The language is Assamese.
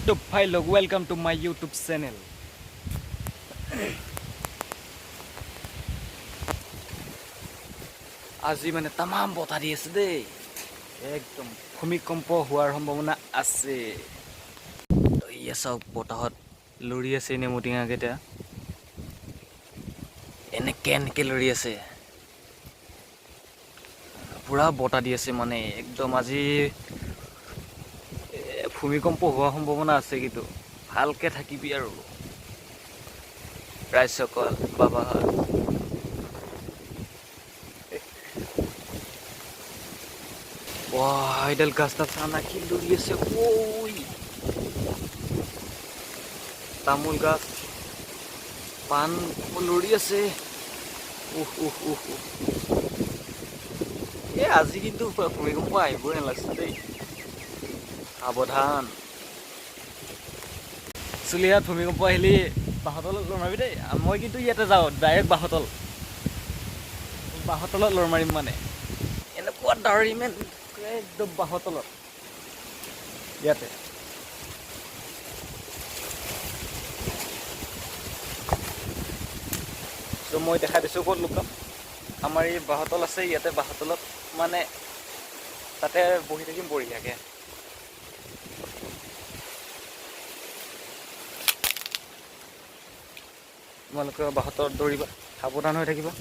तो भाई लोग welcome to my YouTube channel. আজি মানে তামাম বতাহ দি আছে দেই, একদম ভূমিকম্প হোৱাৰ সম্ভাৱনা আছে। তো ইয়া চাওক বতাহত লৰি আছে নেমুটিঙাকেইটা, এনেকে লৰি আছে। পুৰা বতাহ দি আছে মানে একদম আজি ভূমিকম্প হোৱাৰ সম্ভাৱনা আছে, কিন্তু ভালকে থাকিবি আৰু ৰাইজসকল বাবাহঁত। Wah, idol gasta sana kilo dia se. Woi. Tamul gas. Pan poluri আছে। আজি কিন্তু ভূমিকম্প আহিবই নালাগিছিল দেই, সাৱধান। চুলিহাত ভূমিকম্প আহিলে বাঁহতলত লৰ মাৰিবি দেই। মই কিন্তু ইয়াতে যাওঁ ডাইৰেক্ট বাঁহতলত লৰ মাৰিম মানে। এনেকুৱা ডাৱৰ ইমান একদম বাঁহতলত ইয়াতে। তো মই দেখাই দিছোঁ ক'ত লুকাম। আমাৰ এই বাঁহতল আছে, ইয়াতে বাঁহতলত মানে তাতে বহি থাকিম বঢ়িয়াকৈ। তোমালোকে বাঁহতলত দৌৰিবা, সাৱধান হৈ থাকিবা।